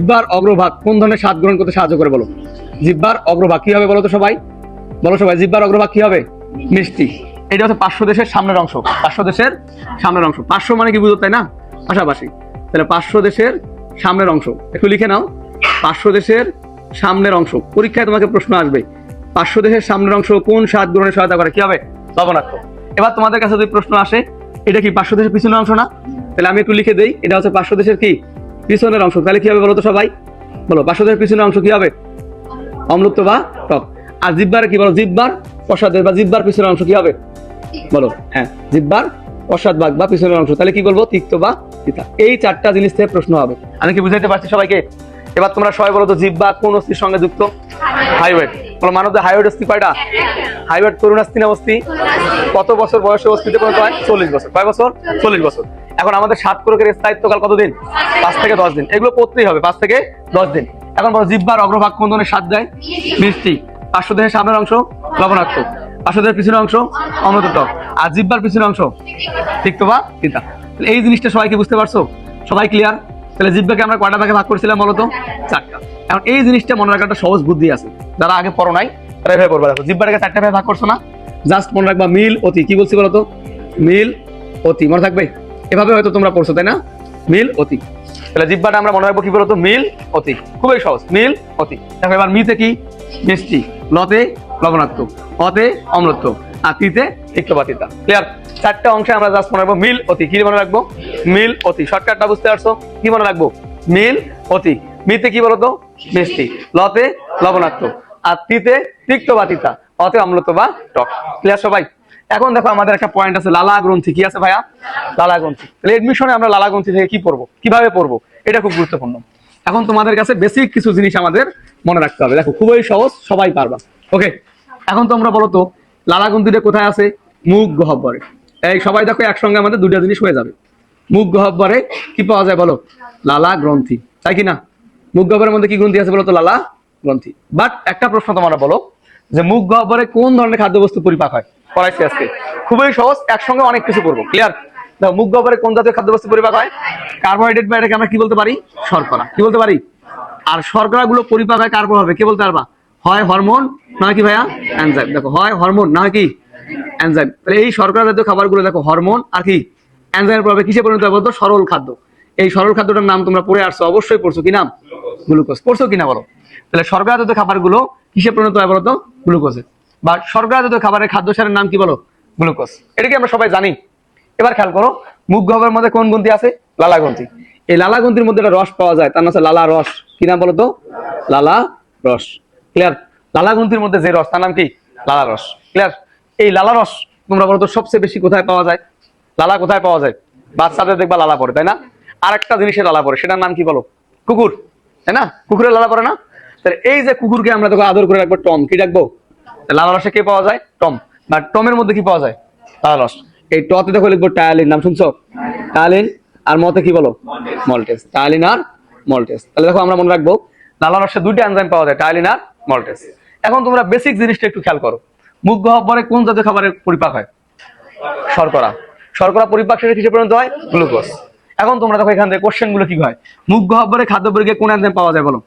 জিহ্বার অগ্রভাগ কোন ধরনের স্বাদ গ্রহণ করতে সাহায্য করে বলো? জিহ্বার অগ্রভাগ কি হবে বলো তো সবাই? বলো সবাই, জিহ্বার অগ্রভাগ কি হবে? মিষ্টি। এটা হচ্ছে 500 দেশের সামনের অংশ। 500 দেশের সামনের অংশ। 500 মানে কি বুঝো তাই না? পাশাপাশি। তাহলে 500 দেশের সামনের অংশ একটু লিখে নাও। 500 দেশের সামনের অংশ, পরীক্ষায় তোমাকে প্রশ্ন আসবে। 500 দেশের সামনের অংশ কোন স্বাদ গ্রহণে সহায়তা করে? কি হবে? লবণাক্ত। এবার তোমাদের কাছে যদি প্রশ্ন আসে এটা কি 500 দেশের পিছনের অংশ না? তাহলে আমি একটু লিখে দেই, এটা হচ্ছে 500 দেশের কি পিছনের অংশ। তাহলে কি হবে বলো তো সবাই? বলো 500 দেশের পিছনের অংশ কি হবে? অম্লত্ব বা টক। আর জিহ্বার কি বলো? জিহ্বার পশ্চাৎ বা জিহ্বার পিছনের অংশ কি হবে বলো? হ্যাঁ, জিহ্বার পশ্চাৎ ভাগ বা পিছনের অংশ। তাহলে কি বলবো? তিক্ত বা তিতা। এই 4টা জিনিস থেকে প্রশ্ন হবে। আমি কি বুঝাইতে পারছি সবাইকে? এবার তোমরা সবাই বলো তো জিহ্বা কোন অস্থির সঙ্গে যুক্ত? হাইওয়েট। বলো মানবদের হাইওয়েট অস্থি কয়টা? হাইওয়েট তরুণাস্থি না অস্থি? কত বছর বয়সে অস্থিতে পরিণত হয়? 40 বছর। কয় বছর? 40 বছর। এখন আমাদের 7 কোরকের স্থায়িত্বকাল কতদিন? 5 থেকে 10 দিন। এগুলো পড়তেই হবে, 5 থেকে 10 দিন। এখন বলো জিহ্বার অগ্রভাগ কোন ধরনের স্বাদ দেয়? মিষ্টি। 500 দেশের সামনের অংশ লবণাক্ত। 500 দেশের পিছনের অংশ অম্লত টক। আর জিহ্বার পিছনের অংশ তিক্ত বা তিতা। এই জিনিসটা সবাই কি বুঝতে পারছো? সবাই ক্লিয়ার? তাহলে জিহ্বাকে আমরা কয়টা ভাগে ভাগ করেছিলাম বলো তো? 4টা। এখন এই জিনিসটা মনে রাখার একটা সহজ বুদ্ধি আছে, যারা আগে পড়ো নাই তারা এভাবে পড়বা। দেখো জিহ্বাটাকে 4টা ভাগে ভাগ করছো না? জাস্ট মনে রাখবা মিল অতি। কি বলছি বলো তো? মিল অতি। মনে থাকবে? এভাবে হয়তো তোমরা পড়ছো তাই না? মিল অতি। তাহলে জিহ্বাটা আমরা মনে রাখবো কি বলতো? মিল অতি। খুবই সহজ, মিল অতি। দেখো এবার মিতে কি? মিষ্টি। লতে লবণাক্ত। অতে অম্লত্ব। আর তিতে তিক্ত বা তিতা। ক্লিয়ার? 4টা অংশে আমরা জাস্ট মনে রাখবো মিল অতি। কি মনে রাখবো? মিল অতি। শর্টকাটটা বুঝতে পারছো? কি মনে রাখবো? মিল অতি। মিতে কি বলতো? মিষ্টি। লতে লবণাক্ত। আর তিতে তিক্ত বা তিতা। অতে অম্লত্ব বা টক। ক্লিয়ার সবাই? এখন দেখো আমাদের একটা পয়েন্ট আছে, লালা গ্রন্থি। কি আছে ভাইয়া? লালা গ্রন্থি। তাহলে এডমিশনে আমরা লালা গ্রন্থি থেকে কি পড়বো, কিভাবে পড়বো, এটা খুব গুরুত্বপূর্ণ। এখন তোমাদের কাছে বেসিক কিছু জিনিস আমাদের মনে রাখতে হবে। দেখো খুবই সহজ, সবাই পারবা। ওকে, এখন তোমরা বলো তো লালা গ্রন্থিটা কোথায় আছে? মুখ গহ্বরে। এই সবাই দেখো একসঙ্গে আমাদের 2টা জিনিস হয়ে যাবে। মুখ গহ্বরে কি পাওয়া যায় বলো? লালা গ্রন্থি। তাই কি না? মুখ গহ্বরের মধ্যে কি গ্রন্থি আছে বলো তো? লালা গ্রন্থি। বাট একটা প্রশ্ন তোমরা বলো যে মুখ গহ্বরে কোন ধরনের খাদ্যবস্তু পরিপাক হয়? পড়াইছি আজকে। খুবই সহজ, একসঙ্গে অনেক কিছু করবো। ক্লিয়ার? দেখো মুখ গহ্বরে কোন জাতীয় খাদ্যবস্তু পরিপাক হয়? কার্বোহাইড্রেট বা এটাকে আমরা কি বলতে পারি? শর্করা। কি বলতে পারি? আর শর্করা গুলো পরিপাক হয় কার প্রভাবে? কে বলতে পারবা? হয় হরমোন না কি ভাইয়া? এনজাইম। দেখো হয় হরমোন না কি এনজাইম। তাহলে এই শর্করা জাতীয় খাবারগুলো দেখো হরমোন আর কি এনজাইমের প্রভাবে কিসে পরিণত হয় বলতো? সরল খাদ্য। এই সরল খাদ্যটার নাম তোমরা পড়ে আসছো, অবশ্যই পড়ছো। কি নাম? গ্লুকোজ। পড়ছো কিনা বলো? তাহলে শর্করা জাতীয় খাবারগুলো কিসে পরিণত হয় বলতো? গ্লুকোজে। বা শর্করা জাতীয় খাবারের খাদ্য সারের নাম কি বলো? গ্লুকোজ। এটা কি আমরা সবাই জানি? এবার খেয়াল করো, মুখ গহ্বরের মধ্যে কোন গ্রন্থি আছে? লালা গ্রন্থি। এই লালা গ্রন্থির মধ্যে একটা রস পাওয়া যায়, তার নাম হচ্ছে লালা রস। কি নাম বলতো? লালা রস। ক্লিয়ার? লালা গ্রন্থির মধ্যে যে রস তার নাম কি? লালা রস। ক্লিয়ার? এই লালা রস তোমরা বলো তো সবচেয়ে বেশি কোথায় পাওয়া যায়? লালা কোথায় পাওয়া যায়? বাচ্চাদের দেখবা লালা পড়ে, তাই না? আর একটা জিনিসের লালা পড়ে, সেটার নাম কি বলো? কুকুর। তাই না? কুকুরের লালা পড়ে না? তাহলে এই যে কুকুরকে আমরা দেখো আদর করে রাখবো টম। কি রাখবো? লালা রসে কে পাওয়া যায়? টম। বা টমের মধ্যে কি পাওয়া যায়? লালা রস। এই টতে দেখো লিখবো টায়ালিন। নাম শুনছো? টায়ালিন। আর মতে কি বলো? মল্টেস। টায়ালিন আর মল্টেস। তাহলে দেখো আমরা মনে রাখবো লালা রসে 2টা এনজাইম পাওয়া যায়, টায়ালিন আর মল্টেস। এখন তোমরা বেসিক জিনিসটা একটু খেয়াল করো। মুখ গহ্বরে কোন জাতীয় খাবারের পরিপাক হয়? শর্করা। শর্করা পরিপাক শেষে কিসে পরিণত হয়? গ্লুকোজ। এখন তোমরা দেখো এখান থেকে কোশ্চেন গুলো কি হয়। মুখ গহ্বরে খাদ্য পরিপাকে কোন এনজাইম পাওয়া যায় বলো?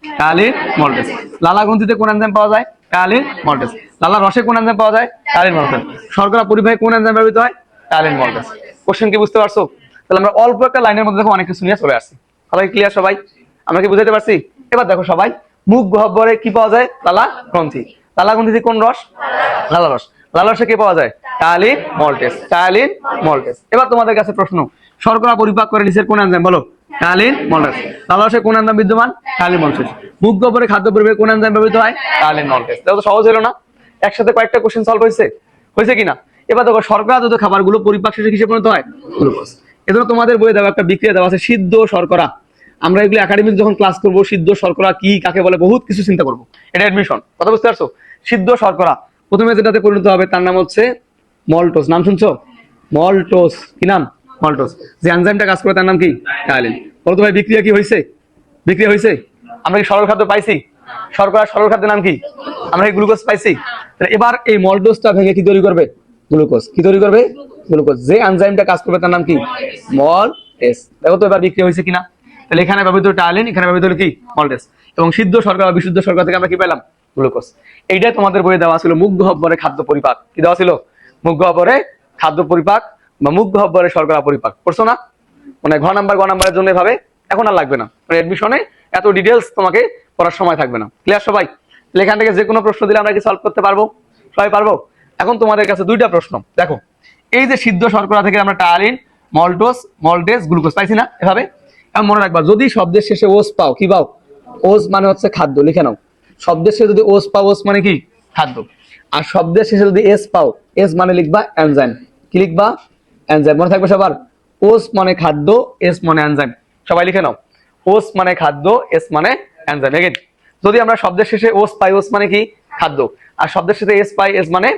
Ptyalin maltase. লালা গ্রন্থিতে কোন এনজাইম পাওয়া যায়? Ptyalin maltase. লালা রসে কোন এনজাইম পাওয়া যায়? Ptyalin maltase. শর্করা পরিবাহে কোন এনজাইম ব্যবহৃত হয়? Ptyalin maltase. কোশ্চেন কি বুঝতে পারছো? তাহলে আমরা অল্প একটা লাইনের মধ্যে দেখো অনেক কিছু নিয়ে চলে আসছি। সবাই ক্লিয়ার? সবাই আমরা কি বুঝাইতে পারছি? এবার দেখো সবাই, মুখ গহ্বরে কি পাওয়া যায়? লালা গ্রন্থি। লালা গ্রন্থিতে কোন রস? লালা রস। লালা রসে কি পাওয়া যায়? Ptyalin maltase. Ptyalin maltase. এবার তোমাদের কাছে প্রশ্ন, শর্করা পরিপাক করে নিচের কোন এনজাইম বলো? Ptyalin maltase. লালা রসে কোন এনজাইম বিদ্যমান? Ptyalin maltase. মুখ গহ্বরে খাদ্য পরিপাকে কোন এনজাইম ব্যবহৃত হয়? Ptyalin maltase. তাহলে তো সহজ হলো না? একসাথে কয়েকটা কোশ্চেন সলভ হয়েছে, হয়েছে কিনা? এবার দেখো শর্করা জাতীয় খাবারগুলো পরিপাক শেষে কিসে পরিণত হয়? গ্লুকোজ। এজন্য তোমাদের বইয়ে দেওয়া একটা বিক্রিয়া দেওয়া আছে সিদ্ধ শর্করা। আমরা এগুলো একাডেমিক যখন ক্লাস করবো, সিদ্ধ শর্করা কি কাকে বলে বহুত কিছু চিন্তা করবো। এটা এডমিশন। কথা বুঝতে পারছো? সিদ্ধ শর্করা প্রথমে যেটাতে পরিণত হবে তার নাম হচ্ছে মল্টোজ। নাম শুনছো? মল্টোজ। কি নাম? মল্টোজ। যে এনজাইমটা কাজ করে তার নাম কি? টায়ালিন। বলো তো ভাই বিক্রিয়া কি হয়েছে? বিক্রিয়া হয়েছে? আমরা কি সরল খাদ্য পাইছি? শর্করা সরল খাদ্যের নাম কি? আমরা কি গ্লুকোজ পাইছি? তাহলে এবার এই মল্টোজটা ভেঙে কি তৈরি করবে? গ্লুকোজ। কি তৈরি করবে? গ্লুকোজ। যে এনজাইমটা কাজ করবে তার নাম কি? মল্টেস। দেখো তো এবার বিক্রিয়া হয়েছে কিনা? তাহলে এখানে ব্যবহৃত টায়ালিন, এখানে ব্যবহৃত হলো কি মল্টেস। এবং সিদ্ধ শর্করা বা বিশুদ্ধ শর্করা থেকে আমরা কি পেলাম গ্লুকোজ। এইটাই তোমাদের বইয়ে দেওয়া ছিল মুখ গহ্বরে খাদ্য পরিপাক। কি দেওয়া ছিল? মুখ গহ্বরে খাদ্য পরিপাক বা মুখ গহ্বরে শর্করা পরিপাক। পড়ছো না? মানে ঘ নাম্বারের জন্য এভাবে এখন আর লাগবে না, মানে এডমিশনে এত ডিটেলস তোমাকে পড়ার সময় থাকবে না। ক্লিয়ার সবাই? তাহলে এখান থেকে যে কোনো প্রশ্ন দিলে আমরা কি সলভ করতে পারবো? সবাই পারবো? এখন তোমাদের কাছে দুইটা প্রশ্ন। দেখো, এই যে সিদ্ধ শর্করা থেকে আমরা টায়ালিন, মল্টেস, গ্লুকোজ পাইছি না এভাবে। এখন মনে রাখবা, যদি শব্দের শেষে ওস পাও, কি পাও? ওস মানে হচ্ছে খাদ্য, লিখে নাও। শব্দের শেষে যদি ওস পাও, ওস মানে কি খাদ্য। আর শব্দের শেষে যদি এস পাও, এস মানে লিখবা এনজাইম। কি লিখবা? এনজাইম। মনে থাকবে সবার? ওস মানে খাদ্য, এস মানে এনজাইম। সবাই লিখে নাও, ওস মানে খাদ্য, এস মানে এনজাইম। এগেন, যদি আমরা শব্দের শেষে ওস পাই, ওস মানে কি খাদ্য, আর শব্দের শেষে এস পাই, এস মানে